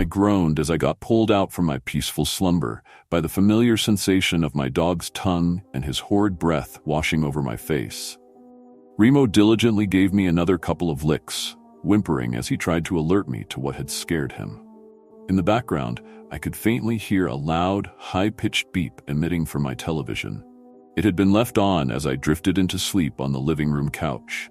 groaned as I got pulled out from my peaceful slumber by the familiar sensation of my dog's tongue and his horrid breath washing over my face. Remo diligently gave me another couple of licks, whimpering as he tried to alert me to what had scared him. In the background, I could faintly hear a loud, high-pitched beep emitting from my television. It had been left on as I drifted into sleep on the living room couch.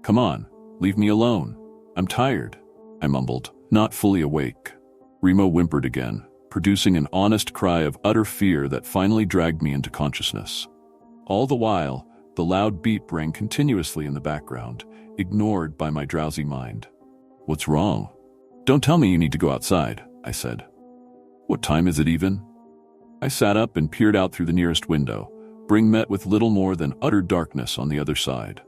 "Come on, leave me alone. I'm tired," I mumbled, not fully awake. Remo whimpered again, producing an honest cry of utter fear that finally dragged me into consciousness. All the while, the loud beep rang continuously in the background, ignored by my drowsy mind. "What's wrong?" "Don't tell me you need to go outside," I said. "What time is it even?" I sat up and peered out through the nearest window, being met with little more than utter darkness on the other side.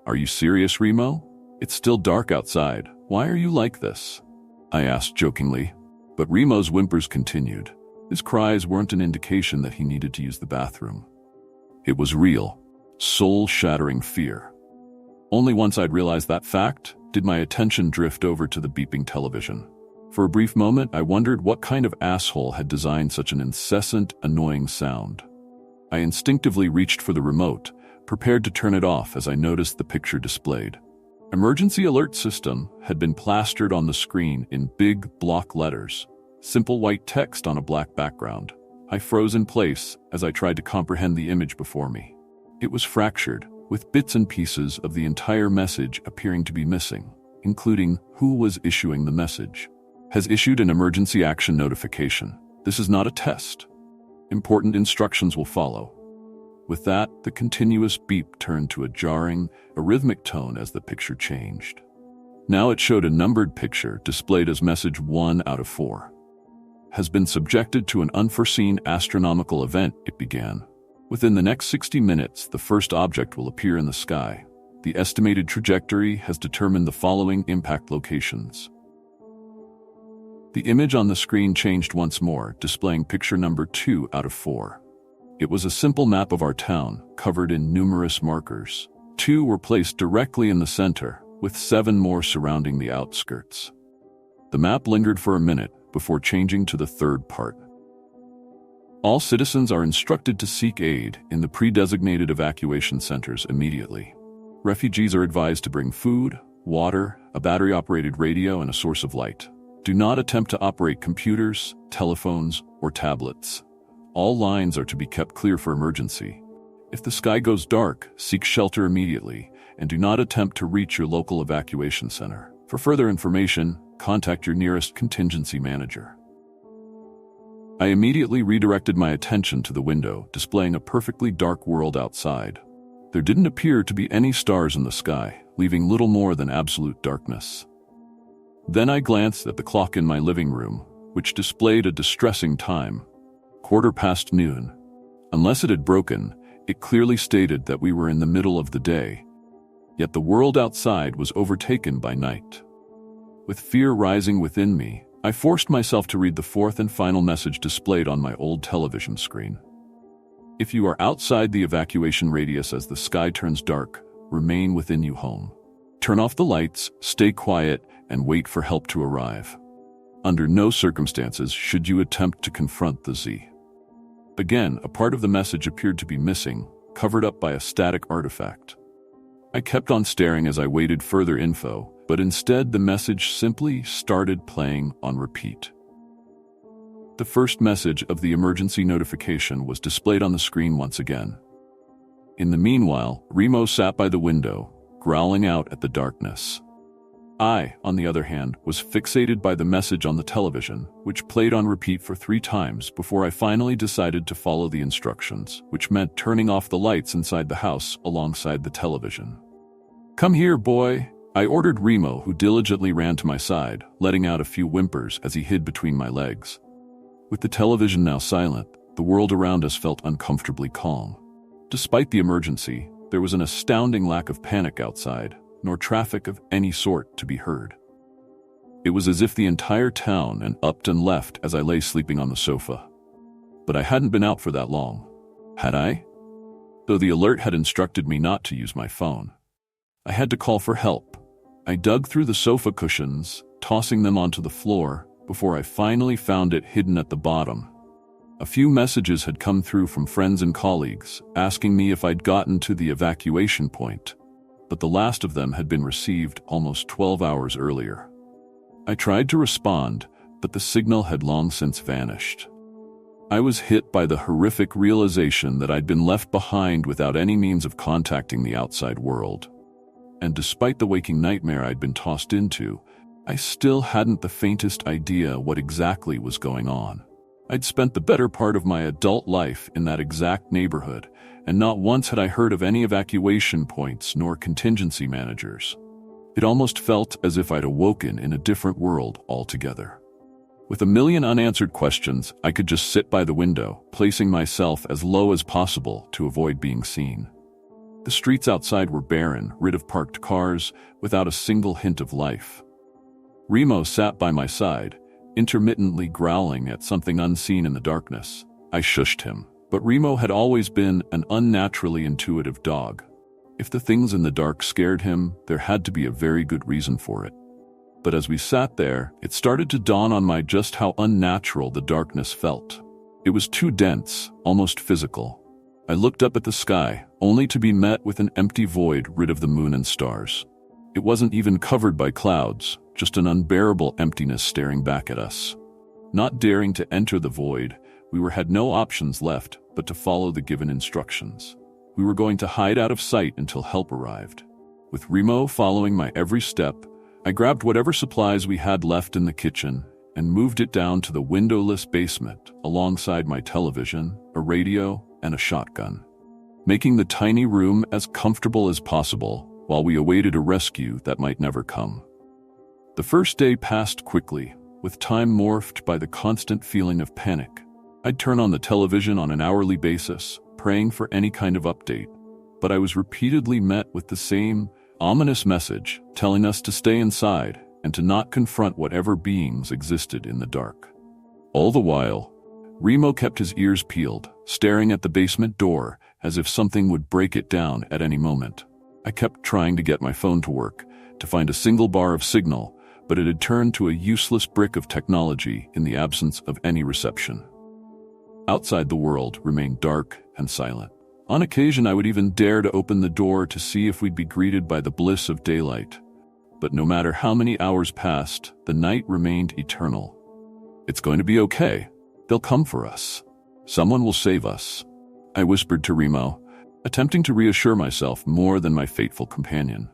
"Are you serious, Remo? It's still dark outside. Why are you like this?" I asked jokingly. But Remo's whimpers continued. His cries weren't an indication that he needed to use the bathroom. It was real, soul-shattering fear. Only once I'd realized that fact did my attention drift over to the beeping television. For a brief moment, I wondered what kind of asshole had designed such an incessant, annoying sound. I instinctively reached for the remote, prepared to turn it off as I noticed the picture displayed. "Emergency Alert System" had been plastered on the screen in big block letters, simple white text on a black background. I froze in place as I tried to comprehend the image before me. It was fractured, with bits and pieces of the entire message appearing to be missing, including who was issuing the message. "Has issued an emergency action notification. This is not a test. Important instructions will follow." With that, the continuous beep turned to a jarring, arrhythmic tone as the picture changed. Now it showed a numbered picture displayed as message 1 out of 4. "Has been subjected to an unforeseen astronomical event," it began. "Within the next 60 minutes, the first object will appear in the sky. The estimated trajectory has determined the following impact locations." The image on the screen changed once more, displaying picture number 2 out of 4. It was a simple map of our town, covered in numerous markers. 2 were placed directly in the center, with 7 more surrounding the outskirts. The map lingered for a minute before changing to the third part. "All citizens are instructed to seek aid in the pre-designated evacuation centers immediately. Refugees are advised to bring food, water, a battery-operated radio, and a source of light. Do not attempt to operate computers, telephones, or tablets. All lines are to be kept clear for emergency. If the sky goes dark, seek shelter immediately, and do not attempt to reach your local evacuation center. For further information, contact your nearest contingency manager." I immediately redirected my attention to the window, displaying a perfectly dark world outside. There didn't appear to be any stars in the sky, leaving little more than absolute darkness. Then I glanced at the clock in my living room, which displayed a distressing time, 1:15 noon. Unless it had broken, it clearly stated that we were in the middle of the day. Yet the world outside was overtaken by night. With fear rising within me, I forced myself to read the fourth and final message displayed on my old television screen. "If you are outside the evacuation radius as the sky turns dark, remain within your home. Turn off the lights, stay quiet, and wait for help to arrive. Under no circumstances should you attempt to confront the Z." Again, a part of the message appeared to be missing, covered up by a static artifact. I kept on staring as I waited further info, but instead the message simply started playing on repeat. The first message of the emergency notification was displayed on the screen once again. In the meanwhile, Remo sat by the window, growling out at the darkness. I, on the other hand, was fixated by the message on the television, which played on repeat for 3 times before I finally decided to follow the instructions, which meant turning off the lights inside the house alongside the television. "Come here, boy," I ordered Remo, who diligently ran to my side, letting out a few whimpers as he hid between my legs. With the television now silent, the world around us felt uncomfortably calm. Despite the emergency, there was an astounding lack of panic outside, nor traffic of any sort to be heard. It was as if the entire town had upped and left as I lay sleeping on the sofa. But I hadn't been out for that long. Had I? Though the alert had instructed me not to use my phone. I had to call for help. I dug through the sofa cushions, tossing them onto the floor, before I finally found it hidden at the bottom. A few messages had come through from friends and colleagues, asking me if I'd gotten to the evacuation point, but the last of them had been received almost 12 hours earlier. I tried to respond, but the signal had long since vanished. I was hit by the horrific realization that I'd been left behind without any means of contacting the outside world. And despite the waking nightmare I'd been tossed into, I still hadn't the faintest idea what exactly was going on. I'd spent the better part of my adult life in that exact neighborhood, and not once had I heard of any evacuation points nor contingency managers. It almost felt as if I'd awoken in a different world altogether. With a million unanswered questions, I could just sit by the window, placing myself as low as possible to avoid being seen. The streets outside were barren, rid of parked cars, without a single hint of life. Remo sat by my side, intermittently growling at something unseen in the darkness. I shushed him, but Remo had always been an unnaturally intuitive dog. If the things in the dark scared him, there had to be a very good reason for it. But as we sat there, it started to dawn on me just how unnatural the darkness felt. It was too dense, almost physical. I looked up at the sky, only to be met with an empty void rid of the moon and stars. It wasn't even covered by clouds, just an unbearable emptiness staring back at us. Not daring to enter the void, we had no options left but to follow the given instructions. We were going to hide out of sight until help arrived. With Remo following my every step, I grabbed whatever supplies we had left in the kitchen and moved it down to the windowless basement alongside my television, a radio, and a shotgun, making the tiny room as comfortable as possible while we awaited a rescue that might never come. The first day passed quickly, with time morphed by the constant feeling of panic. I'd turn on the television on an hourly basis, praying for any kind of update, but I was repeatedly met with the same ominous message telling us to stay inside and to not confront whatever beings existed in the dark. All the while, Remo kept his ears peeled, staring at the basement door as if something would break it down at any moment. I kept trying to get my phone to work, to find a single bar of signal, but it had turned to a useless brick of technology in the absence of any reception. Outside, the world remained dark and silent. On occasion, I would even dare to open the door to see if we'd be greeted by the bliss of daylight. But no matter how many hours passed, the night remained eternal. "It's going to be okay. They'll come for us. Someone will save us," I whispered to Remo, attempting to reassure myself more than my fateful companion.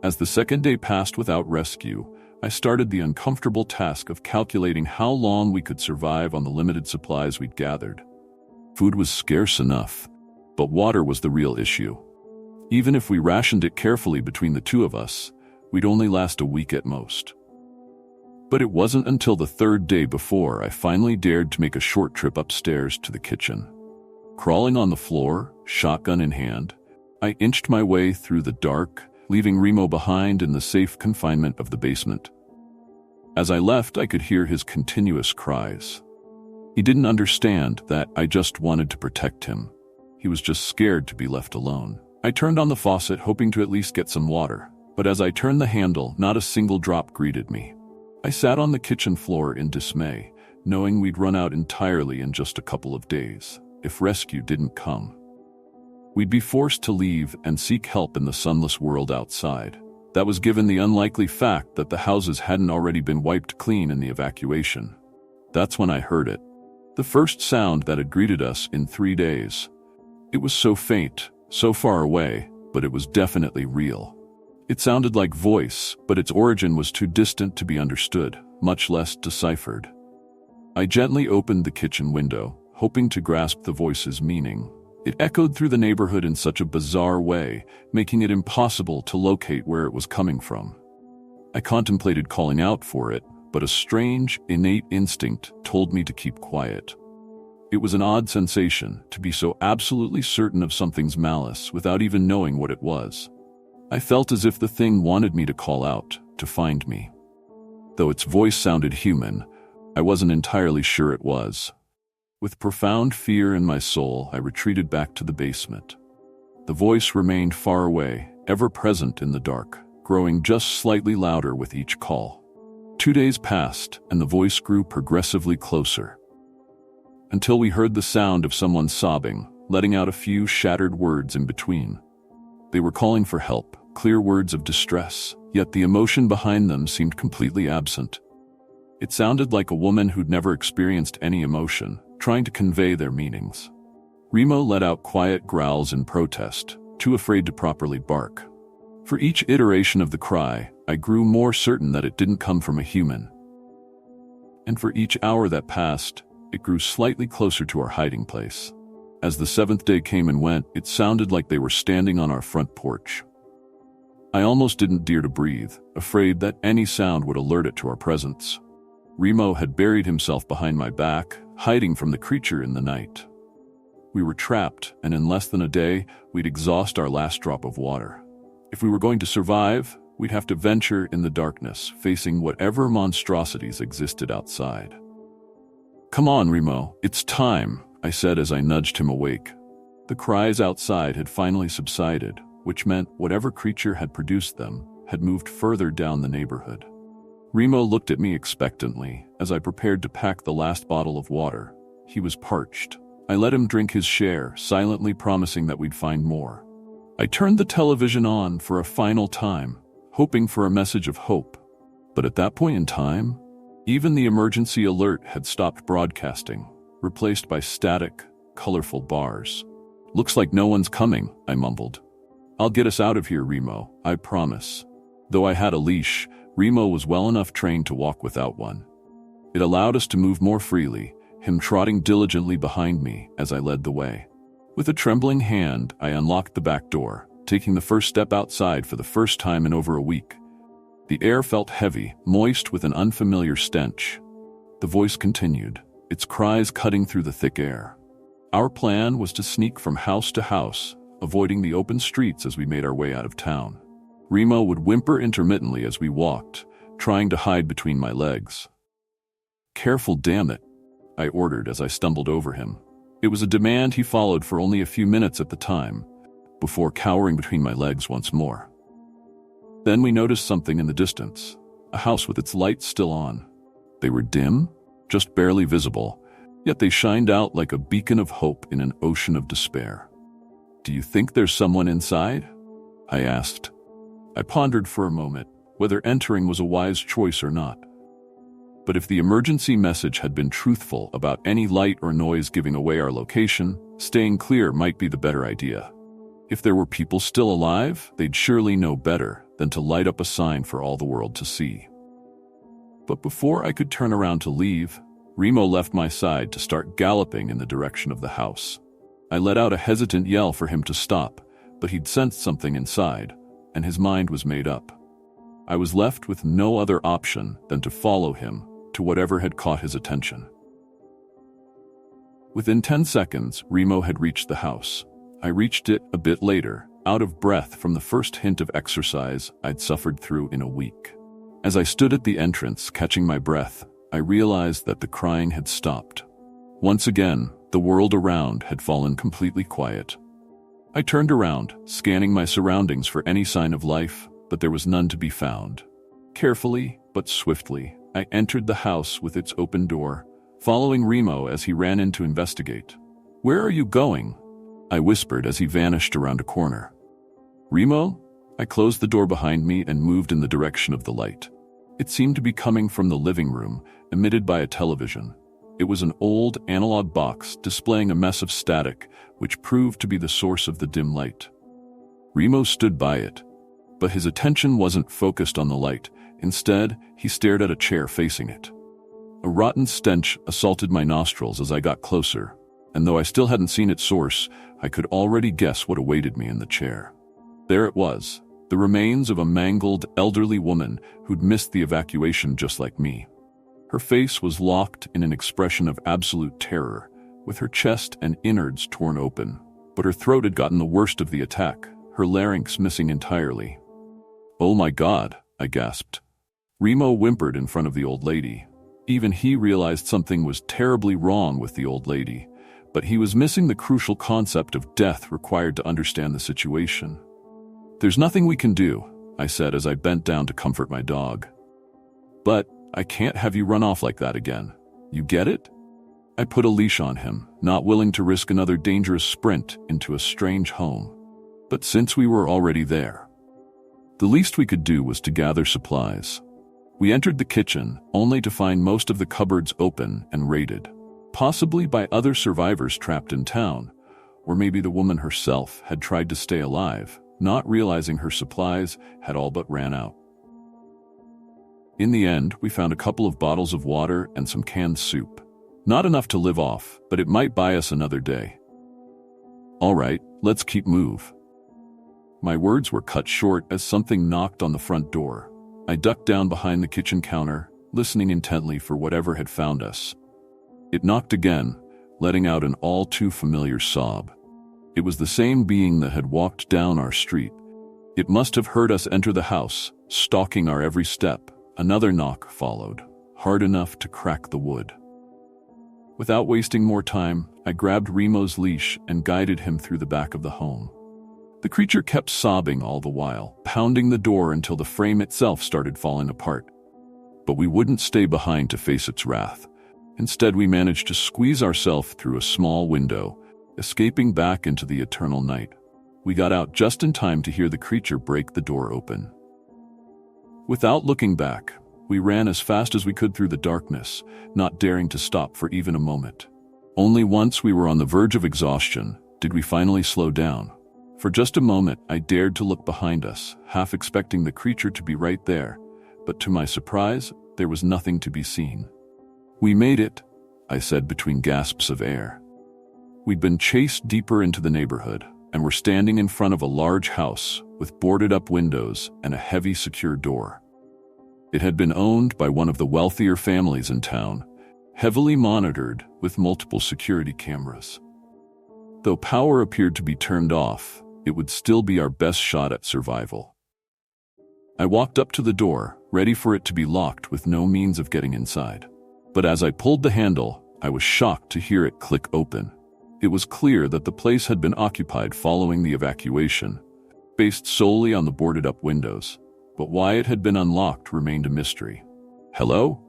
As the second day passed without rescue, I started the uncomfortable task of calculating how long we could survive on the limited supplies we'd gathered. Food was scarce enough, but water was the real issue. Even if we rationed it carefully between the two of us, we'd only last a week at most. But it wasn't until the third day before I finally dared to make a short trip upstairs to the kitchen. Crawling on the floor, shotgun in hand, I inched my way through the dark, leaving Remo behind in the safe confinement of the basement. As I left, I could hear his continuous cries. He didn't understand that I just wanted to protect him. He was just scared to be left alone. I turned on the faucet, hoping to at least get some water, but as I turned the handle, not a single drop greeted me. I sat on the kitchen floor in dismay, knowing we'd run out entirely in just a couple of days, if rescue didn't come. We'd be forced to leave and seek help in the sunless world outside. That was given the unlikely fact that the houses hadn't already been wiped clean in the evacuation. That's when I heard it. The first sound that had greeted us in 3 days. It was so faint, so far away, but it was definitely real. It sounded like voice, but its origin was too distant to be understood, much less deciphered. I gently opened the kitchen window, hoping to grasp the voice's meaning. It echoed through the neighborhood in such a bizarre way, making it impossible to locate where it was coming from. I contemplated calling out for it, but a strange, innate instinct told me to keep quiet. It was an odd sensation to be so absolutely certain of something's malice without even knowing what it was. I felt as if the thing wanted me to call out, to find me. Though its voice sounded human, I wasn't entirely sure it was. With profound fear in my soul, I retreated back to the basement. The voice remained far away, ever present in the dark, growing just slightly louder with each call. 2 days passed, and the voice grew progressively closer, until we heard the sound of someone sobbing, letting out a few shattered words in between. They were calling for help, clear words of distress, yet the emotion behind them seemed completely absent. It sounded like a woman who'd never experienced any emotion, trying to convey their meanings. Remo let out quiet growls in protest, too afraid to properly bark. For each iteration of the cry, I grew more certain that it didn't come from a human. And for each hour that passed, it grew slightly closer to our hiding place. As the 7th day came and went, it sounded like they were standing on our front porch. I almost didn't dare to breathe, afraid that any sound would alert it to our presence. Remo had buried himself behind my back, hiding from the creature in the night. We were trapped, and in less than a day, we'd exhaust our last drop of water. If we were going to survive, we'd have to venture in the darkness, facing whatever monstrosities existed outside. "Come on, Remo, it's time," I said as I nudged him awake. The cries outside had finally subsided, which meant whatever creature had produced them had moved further down the neighborhood. Remo looked at me expectantly as I prepared to pack the last bottle of water. He was parched. I let him drink his share, silently promising that we'd find more. I turned the television on for a final time, hoping for a message of hope. But at that point in time, even the emergency alert had stopped broadcasting, replaced by static, colorful bars. "Looks like no one's coming," I mumbled. "I'll get us out of here, Remo, I promise." Though I had a leash, Remo was well enough trained to walk without one. It allowed us to move more freely, him trotting diligently behind me as I led the way. With a trembling hand, I unlocked the back door, taking the first step outside for the first time in over a week. The air felt heavy, moist with an unfamiliar stench. The voice continued, its cries cutting through the thick air. Our plan was to sneak from house to house, avoiding the open streets as we made our way out of town. Remo would whimper intermittently as we walked, trying to hide between my legs. "Careful, damn it," I ordered as I stumbled over him. It was a demand he followed for only a few minutes at the time, before cowering between my legs once more. Then we noticed something in the distance, a house with its lights still on. They were dim, just barely visible, yet they shined out like a beacon of hope in an ocean of despair. "Do you think there's someone inside?" I asked. I pondered for a moment whether entering was a wise choice or not. But if the emergency message had been truthful about any light or noise giving away our location, staying clear might be the better idea. If there were people still alive, they'd surely know better than to light up a sign for all the world to see. But before I could turn around to leave, Remo left my side to start galloping in the direction of the house. I let out a hesitant yell for him to stop, but he'd sensed something inside, and his mind was made up. I was left with no other option than to follow him to whatever had caught his attention. Within 10 seconds, Remo had reached the house. I reached it a bit later, out of breath from the first hint of exercise I'd suffered through in a week. As I stood at the entrance, catching my breath, I realized that the crying had stopped. Once again, the world around had fallen completely quiet. I turned around, scanning my surroundings for any sign of life, but there was none to be found. Carefully, but swiftly, I entered the house with its open door, following Remo as he ran in to investigate. "Where are you going?" I whispered as he vanished around a corner. "Remo?" I closed the door behind me and moved in the direction of the light. It seemed to be coming from the living room, emitted by a television. It was an old analog box displaying a mess of static, which proved to be the source of the dim light. Remo stood by it, but his attention wasn't focused on the light. Instead, he stared at a chair facing it. A rotten stench assaulted my nostrils as I got closer, and though I still hadn't seen its source, I could already guess what awaited me in the chair. There it was, the remains of a mangled, elderly woman who'd missed the evacuation just like me. Her face was locked in an expression of absolute terror, with her chest and innards torn open, but her throat had gotten the worst of the attack, her larynx missing entirely. "Oh my God," I gasped. Remo whimpered in front of the old lady. Even he realized something was terribly wrong with the old lady, but he was missing the crucial concept of death required to understand the situation. "There's nothing we can do," I said as I bent down to comfort my dog. "But," I can't have you run off like that again. You get it? I put a leash on him, not willing to risk another dangerous sprint into a strange home. But since we were already there, the least we could do was to gather supplies. We entered the kitchen, only to find most of the cupboards open and raided, possibly by other survivors trapped in town, or maybe the woman herself had tried to stay alive, not realizing her supplies had all but ran out. In the end, we found a couple of bottles of water and some canned soup. Not enough to live off, but it might buy us another day. All right, let's keep move. My words were cut short as something knocked on the front door. I ducked down behind the kitchen counter, listening intently for whatever had found us. It knocked again, letting out an all too familiar sob. It was the same being that had walked down our street. It must have heard us enter the house, stalking our every step. Another knock followed, hard enough to crack the wood. Without wasting more time, I grabbed Remo's leash and guided him through the back of the home. The creature kept sobbing all the while, pounding the door until the frame itself started falling apart. But we wouldn't stay behind to face its wrath. Instead, we managed to squeeze ourselves through a small window, escaping back into the eternal night. We got out just in time to hear the creature break the door open. Without looking back, we ran as fast as we could through the darkness, not daring to stop for even a moment. Only once we were on the verge of exhaustion did we finally slow down. For just a moment, I dared to look behind us, half expecting the creature to be right there, but to my surprise, there was nothing to be seen. We made it, I said between gasps of air. We'd been chased deeper into the neighborhood, and were standing in front of a large house with boarded-up windows and a heavy secure door. It had been owned by one of the wealthier families in town, heavily monitored with multiple security cameras. Though power appeared to be turned off, it would still be our best shot at survival. I walked up to the door, ready for it to be locked with no means of getting inside. But as I pulled the handle, I was shocked to hear it click open. It was clear that the place had been occupied following the evacuation, based solely on the boarded-up windows. But why it had been unlocked remained a mystery. "Hello?"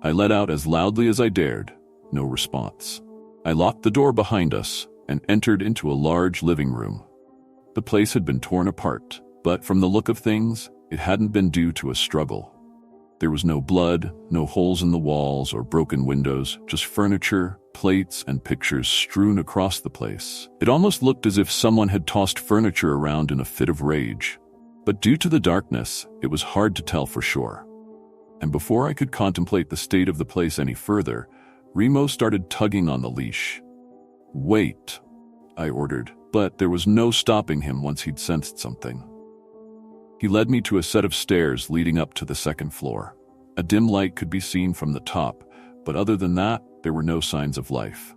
I let out as loudly as I dared. No response. I locked the door behind us and entered into a large living room. The place had been torn apart, but from the look of things, it hadn't been due to a struggle. There was no blood, no holes in the walls or broken windows, just furniture, plates, and pictures strewn across the place. It almost looked as if someone had tossed furniture around in a fit of rage. But due to the darkness, it was hard to tell for sure. And before I could contemplate the state of the place any further, Remo started tugging on the leash. "Wait," I ordered, but there was no stopping him once he'd sensed something. He led me to a set of stairs leading up to the second floor. A dim light could be seen from the top, but other than that, there were no signs of life.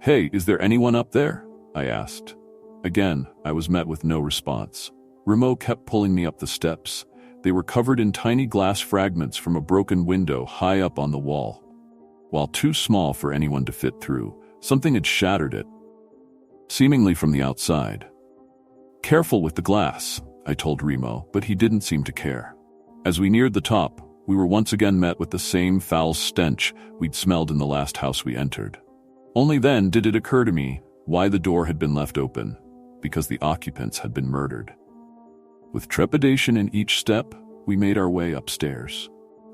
"Hey, is there anyone up there?" I asked. Again, I was met with no response. Remo kept pulling me up the steps. They were covered in tiny glass fragments from a broken window high up on the wall. While too small for anyone to fit through, something had shattered it, seemingly from the outside. "Careful with the glass," I told Remo, but he didn't seem to care. As we neared the top, we were once again met with the same foul stench we'd smelled in the last house we entered. Only then did it occur to me why the door had been left open, because the occupants had been murdered. With trepidation in each step, we made our way upstairs.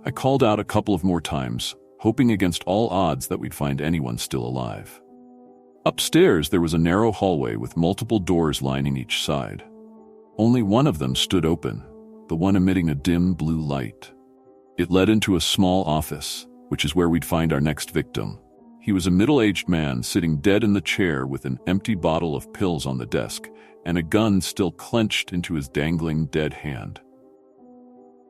I called out a couple of more times, hoping against all odds that we'd find anyone still alive. Upstairs, there was a narrow hallway with multiple doors lining each side. Only one of them stood open, the one emitting a dim blue light. It led into a small office, which is where we'd find our next victim. He was a middle-aged man sitting dead in the chair with an empty bottle of pills on the desk and a gun still clenched into his dangling dead hand.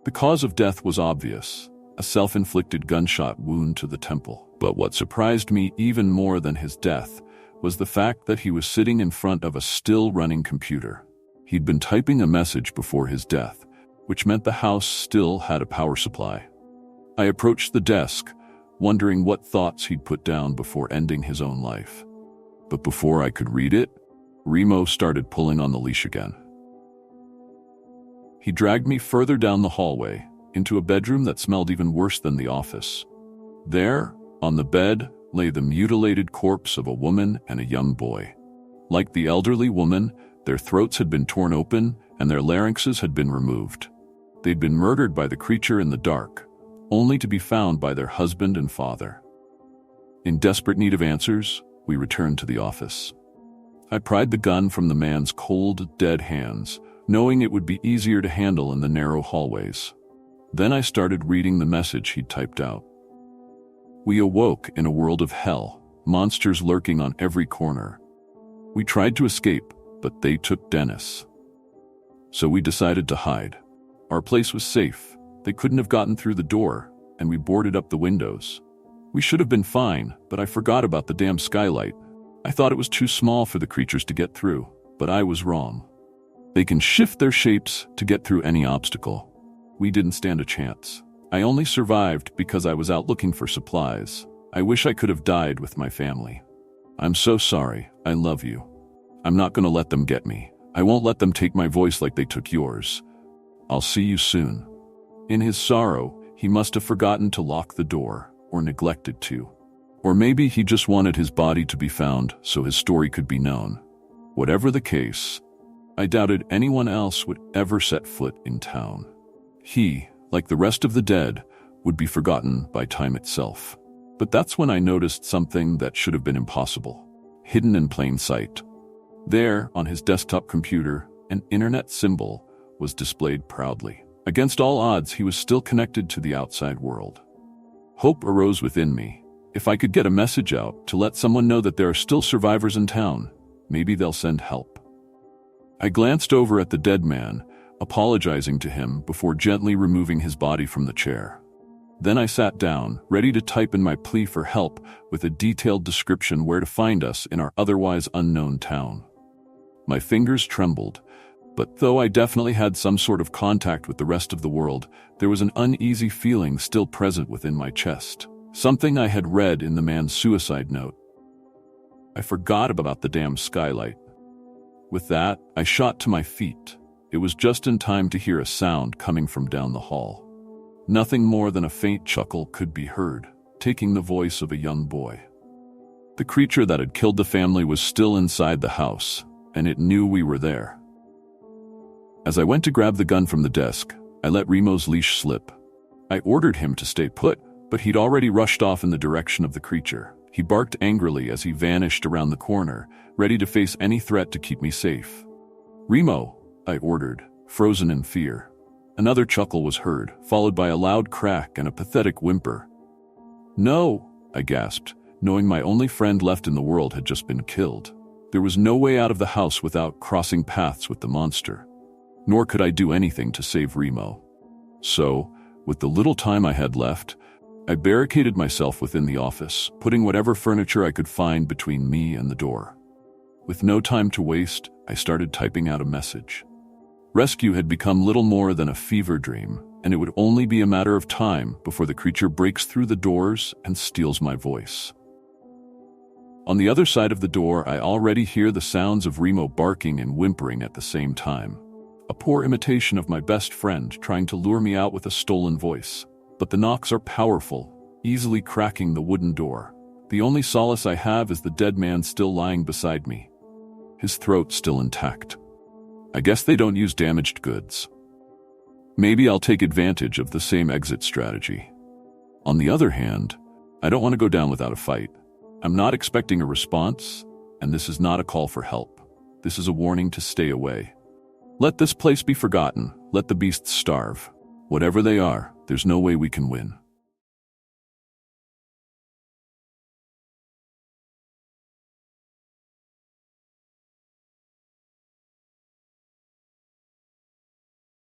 The cause of death was obvious, a self-inflicted gunshot wound to the temple. But what surprised me even more than his death was the fact that he was sitting in front of a still-running computer. He'd been typing a message before his death, which meant the house still had a power supply. I approached the desk, wondering what thoughts he'd put down before ending his own life. But before I could read it, Remo started pulling on the leash again. He dragged me further down the hallway, into a bedroom that smelled even worse than the office. There, on the bed, lay the mutilated corpse of a woman and a young boy. Like the elderly woman, their throats had been torn open and their larynxes had been removed. They'd been murdered by the creature in the dark, only to be found by their husband and father. In desperate need of answers, we returned to the office. I pried the gun from the man's cold, dead hands, knowing it would be easier to handle in the narrow hallways. Then I started reading the message he'd typed out. We awoke in a world of hell, monsters lurking on every corner. We tried to escape, but they took Dennis. So we decided to hide. Our place was safe. They couldn't have gotten through the door, and we boarded up the windows. We should have been fine, but I forgot about the damn skylight. I thought it was too small for the creatures to get through, but I was wrong. They can shift their shapes to get through any obstacle. We didn't stand a chance. I only survived because I was out looking for supplies. I wish I could have died with my family. I'm so sorry. I love you. I'm not going to let them get me. I won't let them take my voice like they took yours. I'll see you soon. In his sorrow, he must have forgotten to lock the door, or neglected to. Or maybe he just wanted his body to be found so his story could be known. Whatever the case, I doubted anyone else would ever set foot in town. He, like the rest of the dead, would be forgotten by time itself. But that's when I noticed something that should have been impossible, hidden in plain sight. There, on his desktop computer, an internet symbol was displayed proudly. Against all odds, he was still connected to the outside world. Hope arose within me. If I could get a message out to let someone know that there are still survivors in town, maybe they'll send help. I glanced over at the dead man, apologizing to him before gently removing his body from the chair. Then I sat down, ready to type in my plea for help with a detailed description where to find us in our otherwise unknown town. My fingers trembled, but though I definitely had some sort of contact with the rest of the world, there was an uneasy feeling still present within my chest. Something I had read in the man's suicide note. I forgot about the damn skylight. With that, I shot to my feet. It was just in time to hear a sound coming from down the hall. Nothing more than a faint chuckle could be heard, taking the voice of a young boy. The creature that had killed the family was still inside the house, and it knew we were there. As I went to grab the gun from the desk, I let Remo's leash slip. I ordered him to stay put, but he'd already rushed off in the direction of the creature. He barked angrily as he vanished around the corner, ready to face any threat to keep me safe. "Remo," I ordered, frozen in fear. Another chuckle was heard, followed by a loud crack and a pathetic whimper. "No," I gasped, knowing my only friend left in the world had just been killed. There was no way out of the house without crossing paths with the monster. Nor could I do anything to save Remo. So, with the little time I had left, I barricaded myself within the office, putting whatever furniture I could find between me and the door. With no time to waste, I started typing out a message. Rescue had become little more than a fever dream, and it would only be a matter of time before the creature breaks through the doors and steals my voice. On the other side of the door, I already hear the sounds of Remo barking and whimpering at the same time. A poor imitation of my best friend trying to lure me out with a stolen voice. But the knocks are powerful, easily cracking the wooden door. The only solace I have is the dead man still lying beside me. His throat still intact. I guess they don't use damaged goods. Maybe I'll take advantage of the same exit strategy. On the other hand, I don't want to go down without a fight. I'm not expecting a response, and this is not a call for help. This is a warning to stay away. Let this place be forgotten. Let the beasts starve. Whatever they are, there's no way we can win.